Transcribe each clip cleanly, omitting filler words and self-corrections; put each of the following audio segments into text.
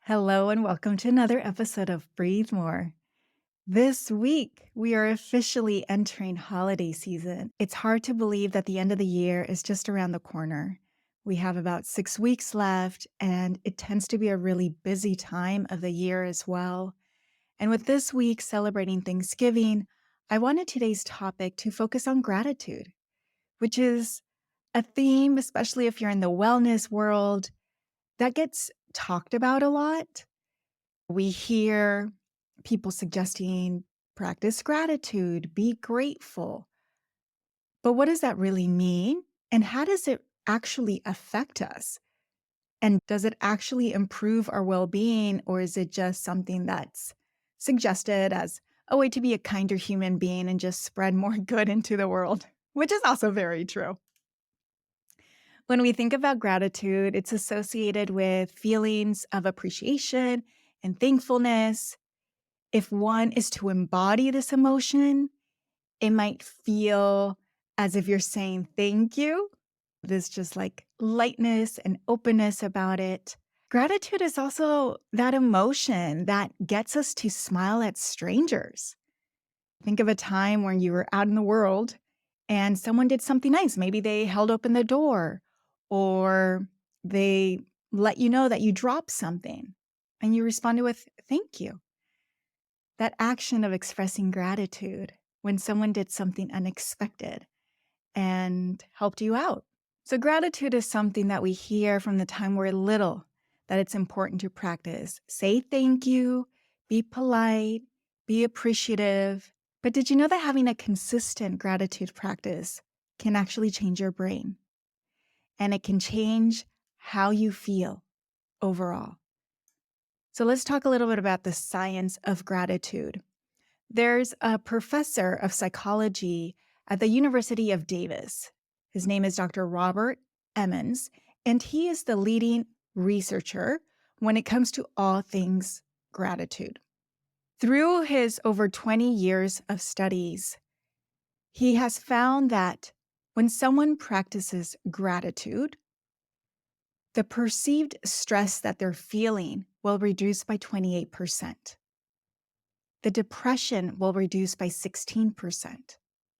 Hello, and welcome to another episode of Breathe More. This week, we are officially entering holiday season. It's hard to believe that the end of the year is just around the corner. We have about 6 weeks left, and it tends to be a really busy time of the year as well. And with this week celebrating Thanksgiving, I wanted today's topic to focus on gratitude, which is a theme, especially if you're in the wellness world, that gets talked about a lot. We hear people suggesting practice gratitude, be grateful. But what does that really mean? And how does it actually affect us? And does it actually improve our well being, or is it just something that's suggested as a way to be a kinder human being and just spread more good into the world? Which is also very true. When we think about gratitude, it's associated with feelings of appreciation and thankfulness. If one is to embody this emotion, it might feel as if you're saying thank you. There's just like lightness and openness about it. Gratitude is also that emotion that gets us to smile at strangers. Think of a time when you were out in the world and someone did something nice. Maybe they held open the door or they let you know that you dropped something and you responded with thank you. That action of expressing gratitude when someone did something unexpected and helped you out. So, gratitude is something that we hear from the time we're little that it's important to practice. Say thank you, be polite, be appreciative. But did you know that having a consistent gratitude practice can actually change your brain? And it can change how you feel overall. So, let's talk a little bit about the science of gratitude. There's a professor of psychology at the University of Davis. His name is Dr. Robert Emmons, and he is the leading researcher when it comes to all things gratitude. Through his over 20 years of studies, he has found that when someone practices gratitude, the perceived stress that they're feeling will reduce by 28%. The depression will reduce by 16%.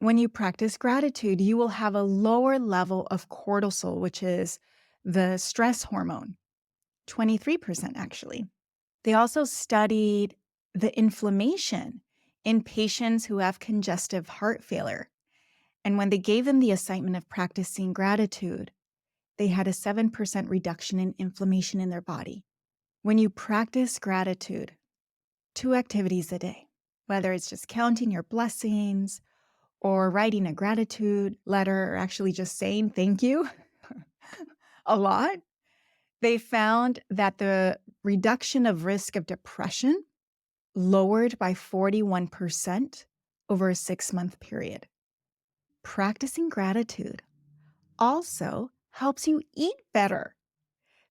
When you practice gratitude, you will have a lower level of cortisol, which is the stress hormone, 23% actually. They also studied the inflammation in patients who have congestive heart failure. And when they gave them the assignment of practicing gratitude, they had a 7% reduction in inflammation in their body. When you practice gratitude, 2 activities a day, whether it's just counting your blessings or writing a gratitude letter or actually just saying thank you a lot, they found that the reduction of risk of depression lowered by 41% over a 6-month period. Practicing gratitude also helps you eat better.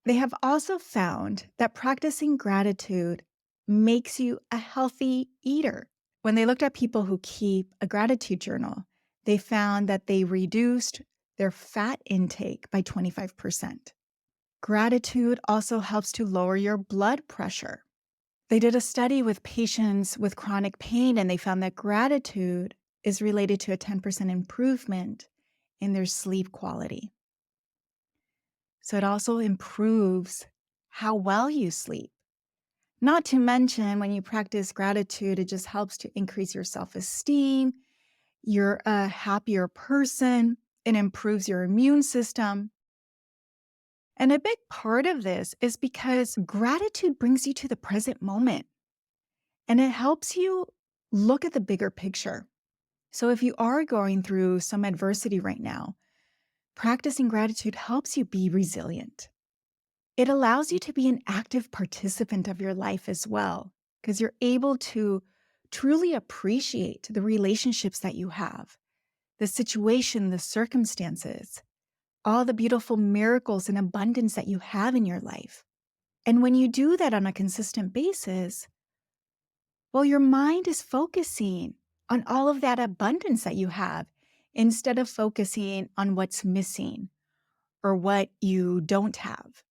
They have also found that practicing gratitude makes you a healthy eater. When they looked at people who keep a gratitude journal, they found that they reduced their fat intake by 25%. Gratitude also helps to lower your blood pressure. They did a study with patients with chronic pain, and they found that gratitude is related to a 10% improvement in their sleep quality. So it also improves how well you sleep. Not to mention, when you practice gratitude, it just helps to increase your self-esteem. You're a happier person. It improves your immune system. And a big part of this is because gratitude brings you to the present moment and it helps you look at the bigger picture. So if you are going through some adversity right now, practicing gratitude helps you be resilient. It allows you to be an active participant of your life as well, because you're able to truly appreciate the relationships that you have, the situation, the circumstances, all the beautiful miracles and abundance that you have in your life. And when you do that on a consistent basis, well, your mind is focusing on all of that abundance that you have instead of focusing on what's missing or what you don't have.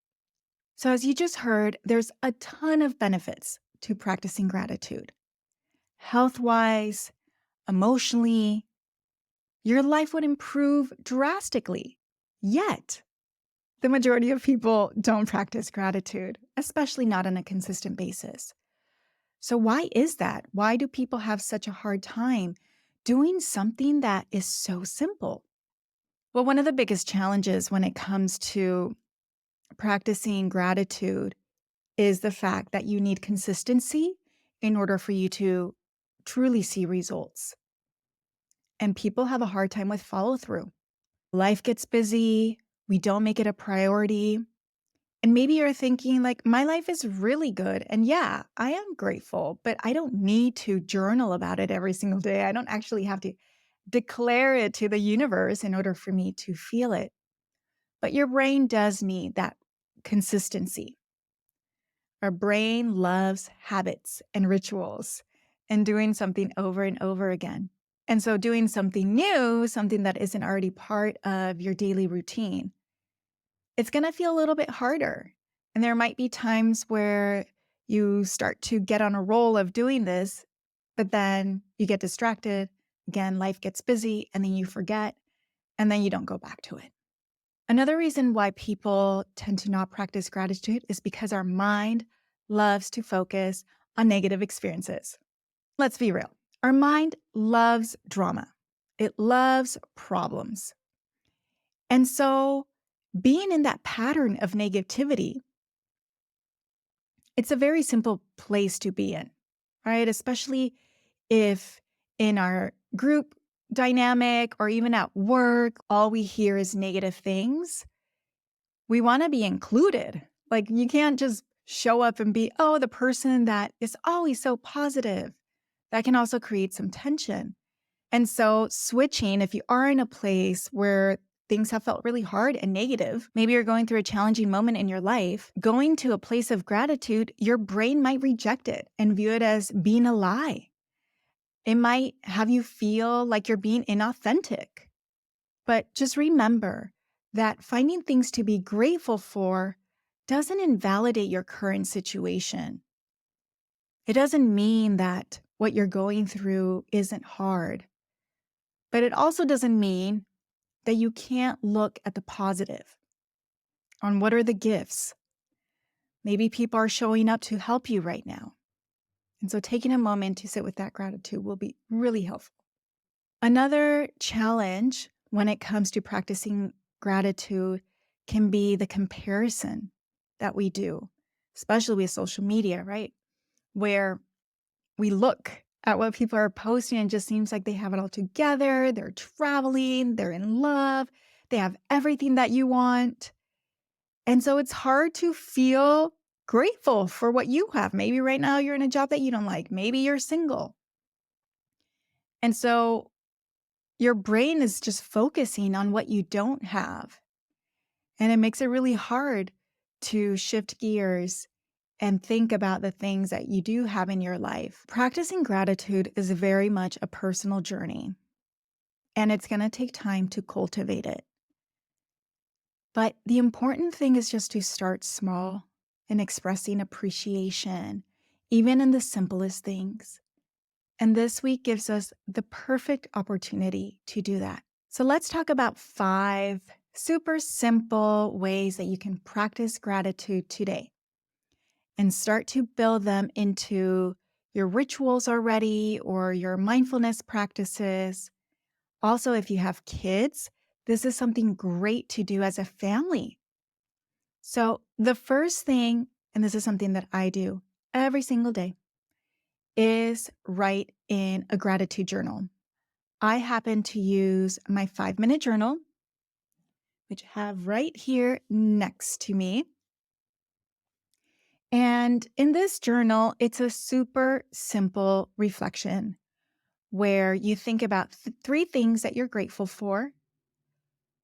So, as you just heard, there's a ton of benefits to practicing gratitude. Health wise, emotionally, your life would improve drastically. Yet, the majority of people don't practice gratitude, especially not on a consistent basis. So, why is that? Why do people have such a hard time doing something that is so simple? Well, one of the biggest challenges when it comes to practicing gratitude is the fact that you need consistency in order for you to truly see results. And people have a hard time with follow through. Life gets busy, we don't make it a priority. And maybe you're thinking, like, my life is really good. And yeah, I am grateful, but I don't need to journal about it every single day. I don't actually have to declare it to the universe in order for me to feel it. But your brain does need that consistency. Our brain loves habits and rituals and doing something over and over again. And so, doing something new, something that isn't already part of your daily routine, it's going to feel a little bit harder. And there might be times where you start to get on a roll of doing this, but then you get distracted. Again, life gets busy and then you forget and then you don't go back to it. Another reason why people tend to not practice gratitude is because our mind loves to focus on negative experiences. Let's be real. Our mind loves drama. It loves problems. And so being in that pattern of negativity, it's a very simple place to be in, right? Especially if in our group dynamic or even at work, all we hear is negative things. We want to be included. Like, you can't just show up and be, oh, the person that is always so positive. That can also create some tension. And so, switching, if you are in a place where things have felt really hard and negative, maybe you're going through a challenging moment in your life, going to a place of gratitude, your brain might reject it and view it as being a lie. It might have you feel like you're being inauthentic. But just remember that finding things to be grateful for doesn't invalidate your current situation. It doesn't mean that what you're going through isn't hard, but it also doesn't mean that you can't look at the positive on what are the gifts. Maybe people are showing up to help you right now. And so taking a moment to sit with that gratitude will be really helpful. Another challenge when it comes to practicing gratitude can be the comparison that we do, especially with social media, right? Where we look at what people are posting and it just seems like they have it all together. They're traveling, they're in love, they have everything that you want. And so it's hard to feel grateful for what you have. Maybe right now you're in a job that you don't like, maybe you're single. And so your brain is just focusing on what you don't have. And it makes it really hard to shift gears and think about the things that you do have in your life. Practicing gratitude is very much a personal journey, and it's going to take time to cultivate it. But the important thing is just to start small and expressing appreciation, even in the simplest things. And this week gives us the perfect opportunity to do that. So let's talk about 5 super simple ways that you can practice gratitude today and start to build them into your rituals already or your mindfulness practices. Also, if you have kids, this is something great to do as a family. So, the first thing, and this is something that I do every single day, is write in a gratitude journal. I happen to use my 5-minute journal, which I have right here next to me. And in this journal, it's a super simple reflection where you think about 3 things that you're grateful for,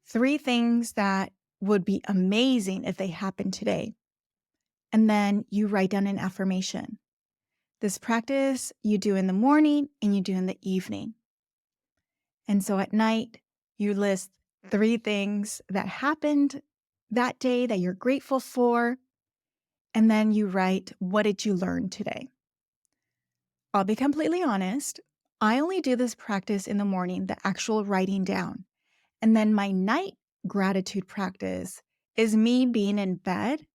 3 things that would be amazing if they happened today. And then you write down an affirmation. This practice you do in the morning and you do in the evening. And so at night, you list 3 things that happened that day that you're grateful for. and then you write, what did you learn today? I'll be completely honest. I only do this practice in the morning, the actual writing down. And then my night gratitude practice is me being in bed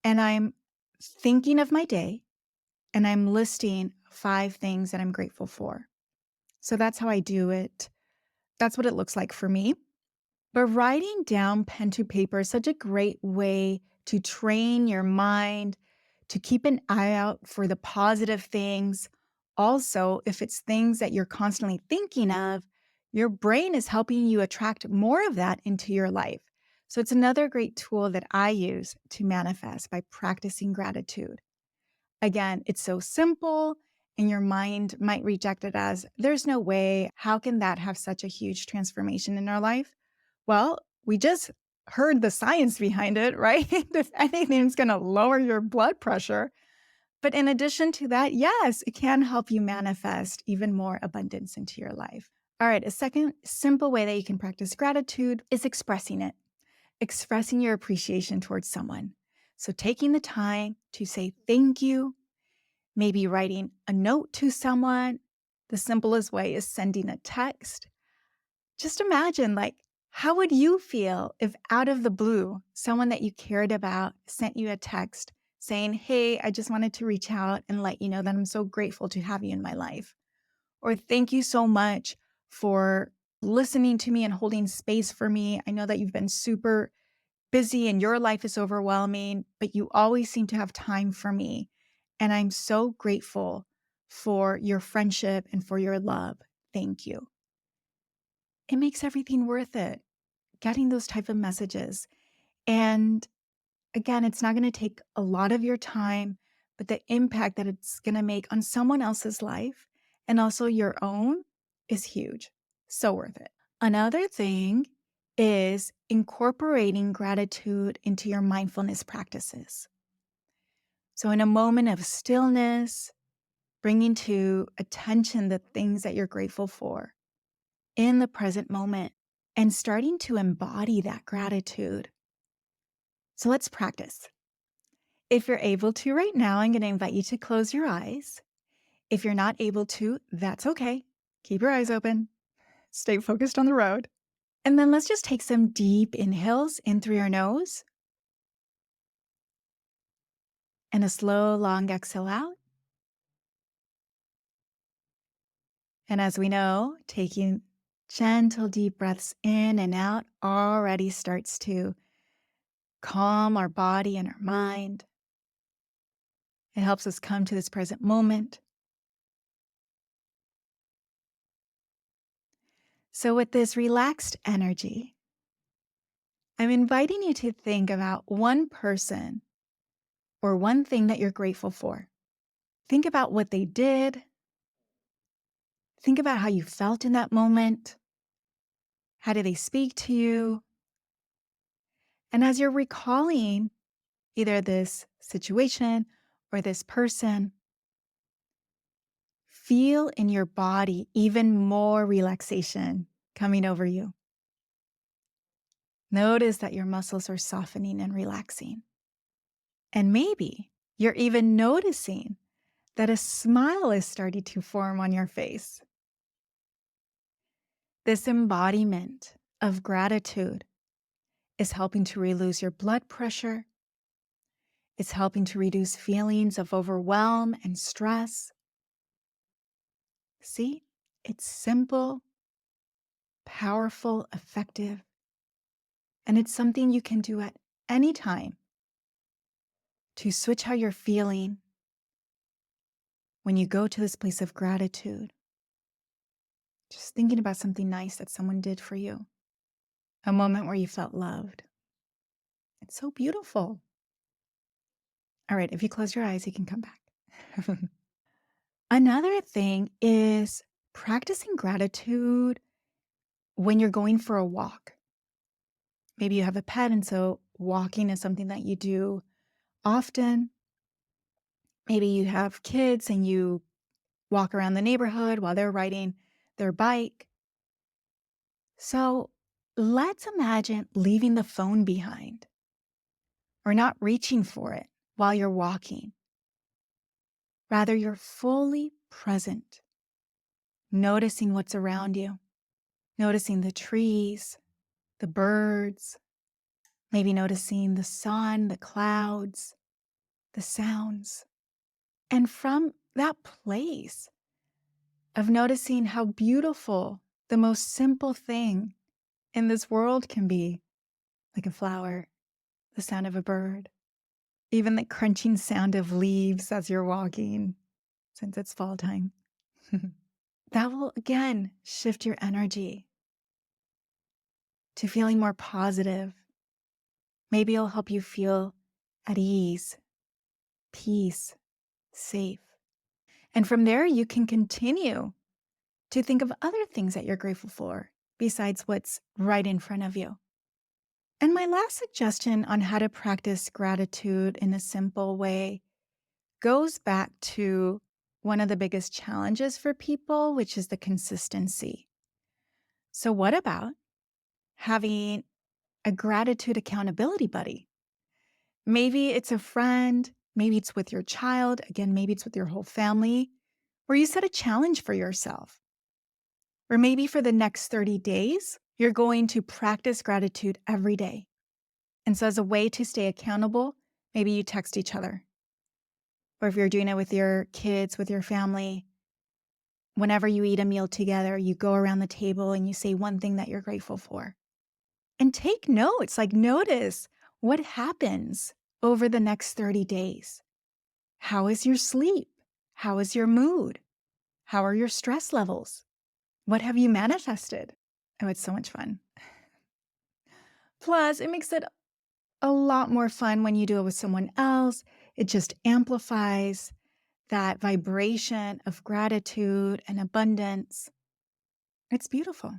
and I'm thinking of my day and I'm listing 5 things that I'm grateful for. So that's how I do it. That's what it looks like for me. But writing down pen to paper is such a great way to train your mind, to keep an eye out for the positive things. Also, if it's things that you're constantly thinking of, your brain is helping you attract more of that into your life. So it's another great tool that I use to manifest by practicing gratitude. Again, it's so simple, and your mind might reject it as there's no way. How can that have such a huge transformation in our life? Well, we just heard the science behind it, right? If anything, it's going to lower your blood pressure. But in addition to that, yes, it can help you manifest even more abundance into your life. All right, a second simple way that you can practice gratitude is expressing it, expressing your appreciation towards someone. So taking the time to say thank you, maybe writing a note to someone. The simplest way is sending a text. Just imagine, like, how would you feel if out of the blue, someone that you cared about sent you a text saying, hey, I just wanted to reach out and let you know that I'm so grateful to have you in my life. Or thank you so much for listening to me and holding space for me. I know that you've been super busy and your life is overwhelming, but you always seem to have time for me. And I'm so grateful for your friendship and for your love. Thank you. It makes everything worth it, getting those type of messages. And again, it's not going to take a lot of your time, but the impact that it's going to make on someone else's life and also your own is huge. So worth it. Another thing is incorporating gratitude into your mindfulness practices. So, in a moment of stillness, bringing to attention the things that you're grateful for in the present moment and starting to embody that gratitude. So, let's practice. If you're able to right now, I'm going to invite you to close your eyes. If you're not able to, that's okay. Keep your eyes open. Stay focused on the road. And then let's just take some deep inhales in through your nose and a slow, long exhale out. And as we know, taking gentle, deep breaths in and out already starts to calm our body and our mind. It helps us come to this present moment. So, with this relaxed energy, I'm inviting you to think about one person or one thing that you're grateful for. Think about what they did. Think about how you felt in that moment. How did they speak to you? And as you're recalling either this situation or this person, feel in your body even more relaxation coming over you. Notice that your muscles are softening and relaxing. And maybe you're even noticing that a smile is starting to form on your face. This embodiment of gratitude is helping to reduce your blood pressure. It's helping to reduce feelings of overwhelm and stress. See, it's simple, powerful, effective, and it's something you can do at any time to switch how you're feeling when you go to this place of gratitude. Just thinking about something nice that someone did for you, a moment where you felt loved. It's so beautiful. All right, if you close your eyes, you can come back. Another thing is practicing gratitude when you're going for a walk. Maybe you have a pet, and so walking is something that you do often. Maybe you have kids and you walk around the neighborhood while they're riding their bike. So let's imagine leaving the phone behind or not reaching for it while you're walking. Rather, you're fully present, noticing what's around you, noticing the trees, the birds, maybe noticing the sun, the clouds, the sounds. And from that place of noticing how beautiful the most simple thing in this world can be, like a flower, the sound of a bird, even the crunching sound of leaves as you're walking, since it's fall time. That will again shift your energy to feeling more positive. Maybe it'll help you feel at ease, peace, safe. And from there, you can continue to think of other things that you're grateful for besides what's right in front of you. And my last suggestion on how to practice gratitude in a simple way goes back to one of the biggest challenges for people, which is the consistency. So, what about having a gratitude accountability buddy? Maybe it's a friend, maybe it's with your child, again, maybe it's with your whole family, where you set a challenge for yourself. Or maybe for the next 30 days, you're going to practice gratitude every day. And so, as a way to stay accountable, maybe you text each other. Or if you're doing it with your kids, with your family, whenever you eat a meal together, you go around the table and you say one thing that you're grateful for. And take notes, like notice what happens over the next 30 days. How is your sleep? How is your mood? How are your stress levels? What have you manifested? Oh, it's so much fun. Plus, it makes it a lot more fun when you do it with someone else. It just amplifies that vibration of gratitude and abundance. It's beautiful.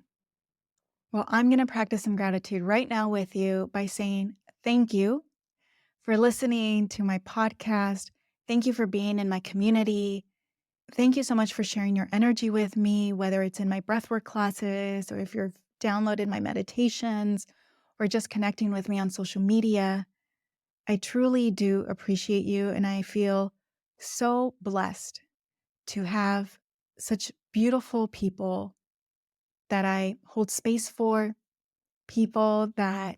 Well, I'm going to practice some gratitude right now with you by saying thank you for listening to my podcast. Thank you for being in my community. Thank you so much for sharing your energy with me, whether it's in my breathwork classes or if you've downloaded my meditations or just connecting with me on social media. I truly do appreciate you, and I feel so blessed to have such beautiful people that I hold space for, people that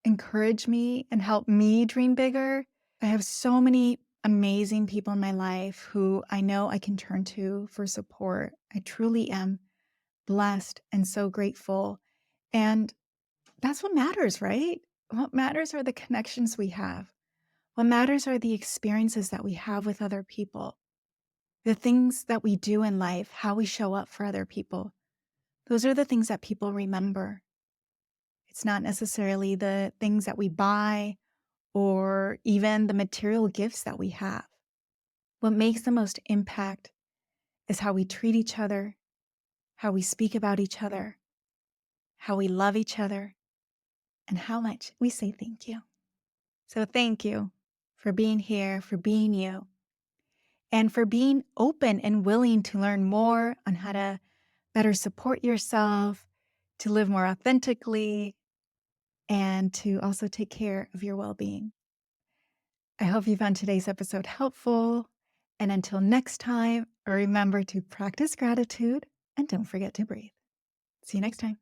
encourage me and help me dream bigger. I have so many amazing people in my life who I know I can turn to for support. I truly am blessed and so grateful. And that's what matters, right? What matters are the connections we have. What matters are the experiences that we have with other people, the things that we do in life, how we show up for other people. Those are the things that people remember. It's not necessarily the things that we buy or even the material gifts that we have. What makes the most impact is how we treat each other, how we speak about each other, how we love each other, and how much we say thank you. So thank you for being here, for being you, and for being open and willing to learn more on how to better support yourself, to live more authentically, and to also take care of your well-being. I hope you found today's episode helpful. And until next time, remember to practice gratitude and don't forget to breathe. See you next time.